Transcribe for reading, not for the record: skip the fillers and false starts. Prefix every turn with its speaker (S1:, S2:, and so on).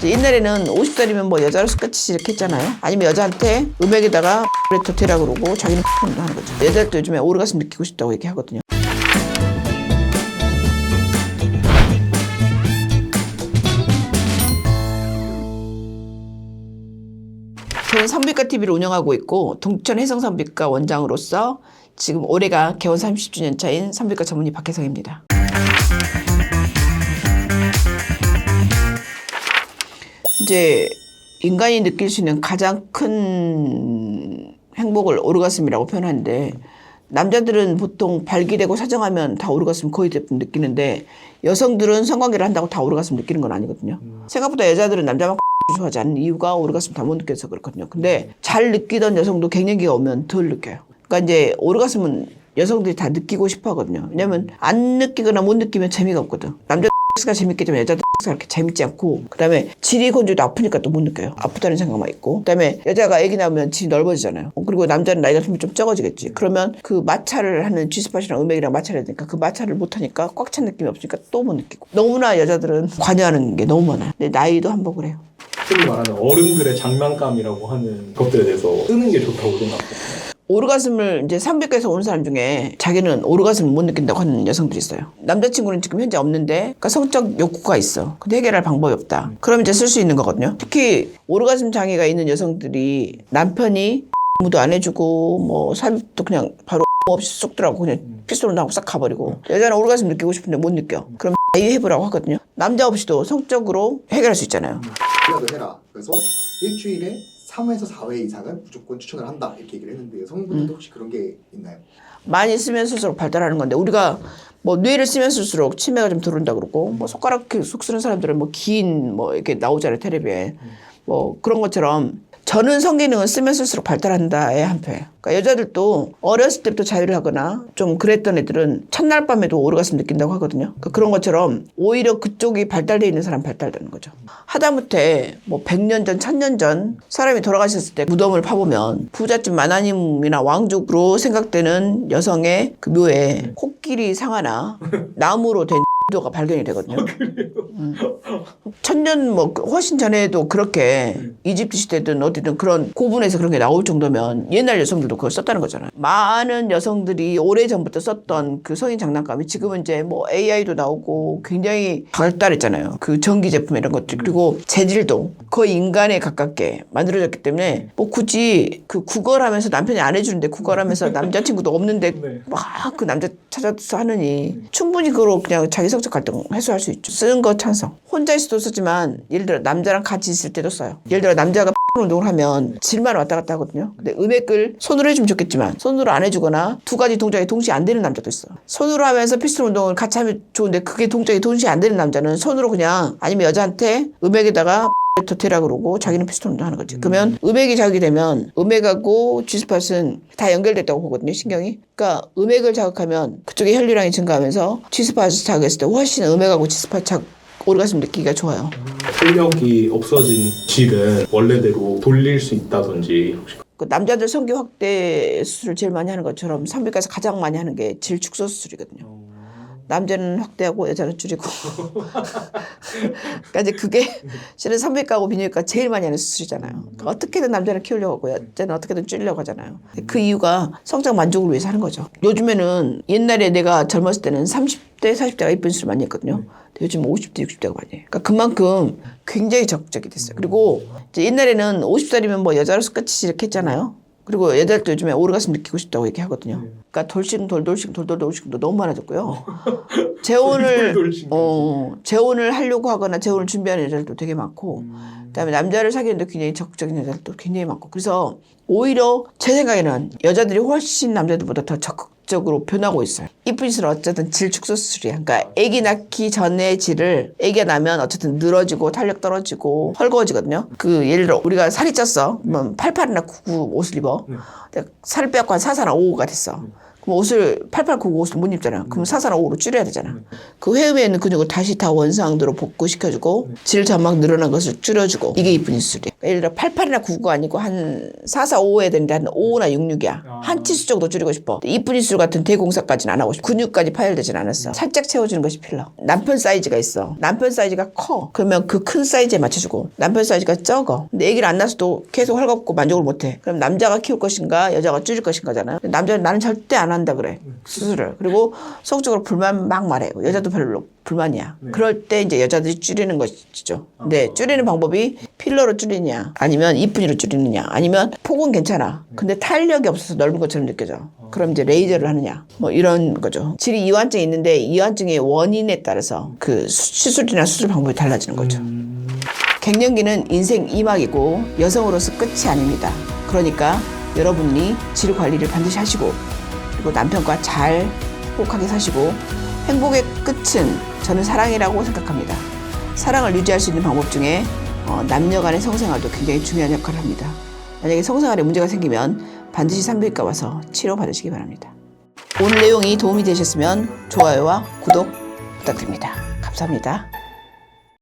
S1: 옛날에는 50살이면 뭐 여자로 스카치 이렇게 했잖아요. 아니면 여자한테 음액에다가 더 대라 그러고 자기는 하는 거죠. 여자들도 요즘에 오르가슴 느끼고 싶다고 얘기 하거든요. 저는 산부인과 TV를 운영하고 있고 동천 해성산부인과 원장으로서 지금 올해가 개원 30주년 차인 산부인과 전문의 박혜성입니다. 이제 인간이 느낄 수 있는 가장 큰 행복을 오르가슴이라고 표현하는데, 남자들은 보통 발기되고 사정하면 다 오르가슴 거의 대부분 느끼는데, 여성들은 성관계를 한다고 다 오르가슴 느끼는 건 아니거든요. 생각보다 여자들은 남자만 좋아하지 않는 이유가 오르가슴 다 못 느껴서 그렇거든요. 근데 잘 느끼던 여성도 갱년기가 오면 덜 느껴요. 그러니까 이제 오르가슴은 여성들이 다 느끼고 싶어 하거든요. 왜냐면 안 느끼거나 못 느끼면 재미가 없거든. 남자 가 재밌겠지만 여자도 그렇게 재밌지 않고, 그 다음에 질이 건조도 아프니까 또 못 느껴요. 아프다는 생각만 있고, 그 다음에 여자가 애기 낳으면 질이 넓어지잖아요. 그리고 남자는 나이가 좀 적어지겠지. 그러면 그 마찰을 하는 G스팟이랑 음액이랑 마찰을 해야 되니까 그 마찰을 못하니까 꽉 찬 느낌이 없으니까 또 못 느끼고, 너무나 여자들은 관여하는 게 너무 많아요. 근데 나이도 한복을 해요.
S2: 흔히 말하는 어른들의 장난감이라고 하는 것들에 대해서 쓰는 게 좋다고 생각해요.
S1: 오르가슴을 이제 산부인과에서 오는 사람 중에 자기는 오르가슴을 못 느낀다고 하는 여성들이 있어요. 남자친구는 지금 현재 없는데, 그러니까 성적 욕구가 있어. 근데 해결할 방법이 없다. 그럼 이제 쓸 수 있는 거거든요. 특히 오르가슴 장애가 있는 여성들이 남편이 무도 안 해주고 뭐 삽입도 그냥 바로 없이 쏙 들어가고 그냥 피스톨로 나고 싹 가버리고, 여자는 오르가슴 느끼고 싶은데 못 느껴. 그럼 해보라고 하거든요. 남자 없이도 성적으로 해결할 수 있잖아요.
S3: 이라도 해라. 그래서 일주일에 3회에서 4회 이상은 무조건 추천을 한다 이렇게 얘기를 했는데, 여성분들도 혹시 그런 게 있나요?
S1: 많이 쓰면 쓸수록 발달하는 건데, 우리가 뭐 뇌를 쓰면 쓸수록 치매가 좀 들어온다 그러고, 뭐 손가락 속 쓰는 사람들은 뭐 긴 뭐 이렇게 나오잖아요, 텔레비에. 뭐 그런 것처럼 저는 성기능은 쓰면 쓸수록 발달한다의 한패. 그러니까 여자들도 어렸을 때부터 자유를 하거나 좀 그랬던 애들은 첫날 밤에도 오르가슴 느낀다고 하거든요. 그러니까 그런 것처럼 오히려 그쪽이 발달되어 있는 사람 발달되는 거죠. 하다못해 뭐 100년 전, 1000년 전 사람이 돌아가셨을 때 무덤을 파보면 부잣집 만화님이나 왕족으로 생각되는 여성의 그 묘에 코끼리 상아나 나무로 된 가 발견이 되거든요. 천년 뭐 훨씬 전에도 그렇게 이집트 시대든 어디든 그런 고분에서 그런 게 나올 정도면 옛날 여성들도 그걸 썼다는 거잖아요. 많은 여성들이 오래전부터 썼던 그 성인 장난감이 지금은 이제 뭐 AI도 나오고 굉장히 발달했잖아요. 그 전기 제품 이런 것들. 그리고 재질도 거의 인간에 가깝게 만들어졌기 때문에 뭐 굳이 그 구걸하면서 남편이 안 해주는데 구걸하면서 남자친구도 없는데 막 그 남자 찾아서 하느니 충분히 그걸 그냥 자기 성적 갈등 해소할 수 있죠. 쓰는 거 찬성. 혼자 있어도 쓰지만 예를 들어 남자랑 같이 있을 때도 써요. 예를 들어 남자가 운동을 하면 질만 왔다 갔다 하거든요. 근데 음액을 손으로 해주면 좋겠지만 손으로 안 해주거나 두 가지 동작이 동시에 안 되는 남자도 있어. 손으로 하면서 피스톨 운동을 같이 하면 좋은데 그게 동작이 동시에 안 되는 남자는 손으로 그냥, 아니면 여자한테 음액에다가 더 대라 그러고 자기는 피스톨 운동 하는 거지. 그러면 음액이 자극이 되면 음액하고 G스팟은 다 연결됐다고 보거든요, 신경이. 그러니까 음액을 자극하면 그쪽에 혈류량이 증가하면서 G스팟을 자극했을 때 훨씬 음액하고 G스팟 오르가슴 느끼기가 좋아요.
S2: 활력이 없어진 G를 원래대로 돌릴 수 있다든지 혹시.
S1: 그 남자들 성기 확대 수술을 제일 많이 하는 것처럼 산부인과에서 가장 많이 하는 게 질 축소 수술이거든요. 남자는 확대하고 여자는 줄이고. 그러니까 이제 그게 실은 산부인과하고 비뇨기과 제일 많이 하는 수술이잖아요. 그러니까 어떻게든 남자는 키우려고 하고 여자는 어떻게든 줄이려고 하잖아요. 그 이유가 성적 만족을 위해서 하는 거죠. 요즘에는, 옛날에 내가 젊었을 때는 30대, 40대가 이쁜 수술 많이 했거든요. 근데 요즘 50대, 60대가 많이 해요. 그러니까 그만큼 굉장히 적극적이 됐어요. 그리고 이제 옛날에는 50살이면 뭐 여자로 스카치 이렇게 했잖아요. 그리고 여자들도 요즘에 오르가슴 느끼고 싶다고 얘기하거든요. 그러니까 돌싱도 너무 많아졌고요. 재혼을 하려고 하거나 재혼을 준비하는 여자들도 되게 많고, 그다음에 남자를 사귀는데 굉장히 적극적인 여자들도 굉장히 많고, 그래서 오히려 제 생각에는 여자들이 훨씬 남자들보다 더 적극적으로 변하고 있어요. 이쁜 짓은 어쨌든 질 축소 수술이야. 그러니까 아기 낳기 전에 질을, 아기가 나면 어쨌든 늘어지고 탄력 떨어지고 헐거워지거든요. 그 예를 들어 우리가 살이 쪘어. 그러면 88이나 99 옷을 입어. 살을 빼갖고 한 44나 55가 됐어. 그럼 옷을 88, 99 옷을 못 입잖아. 그럼 44나 55로 줄여야 되잖아. 그 회음에 있는 근육을 다시 다 원상대로 복구시켜주고 질 점막 늘어난 것을 줄여주고, 이게 이쁜 수술이에요. 예를 들어 88이나 99가 아니고 한 4455 해야 되는데 한 55나 66이야. 한 치수 정도 줄이고 싶어. 이쁜 이수 같은 대공사까지는 안 하고 싶어. 근육까지 파열되진 않았어. 살짝 채워주는 것이 필러. 남편 사이즈가 있어. 남편 사이즈가 커. 그러면 그 큰 사이즈에 맞춰주고 남편 사이즈가 적어. 근데 애기를 안 낳아서도 계속 헐겁고 만족을 못해. 그럼 남자가 키울 것인가 여자가 줄일 것인가잖아요. 남자는 나는 절대 안 한다 그래. 수술을. 그리고 속적으로 불만 막 말해. 여자도 별로 불만이야.
S2: 네.
S1: 그럴 때 이제 여자들이 줄이는 것이죠. 근데 줄이는 방법이 필러로 줄이냐 아니면 이쁜이로 줄이느냐 아니면 폭은 괜찮아. 근데 탄력이 없어서 넓은 것처럼 느껴져. 그럼 이제 레이저를 하느냐 뭐 이런 거죠. 질이 이완증이 있는데 이완증의 원인에 따라서 그 시술이나 수술 방법이 달라지는 거죠. 갱년기는 인생 2막이고 여성으로서 끝이 아닙니다. 그러니까 여러분이 질 관리를 반드시 하시고 그리고 남편과 잘 행복하게 사시고 행복의 끝은 저는 사랑이라고 생각합니다. 사랑을 유지할 수 있는 방법 중에 남녀 간의 성생활도 굉장히 중요한 역할을 합니다. 만약에 성생활에 문제가 생기면 반드시 산부인과 와서 치료받으시기 바랍니다. 오늘 내용이 도움이 되셨으면 좋아요와 구독 부탁드립니다. 감사합니다.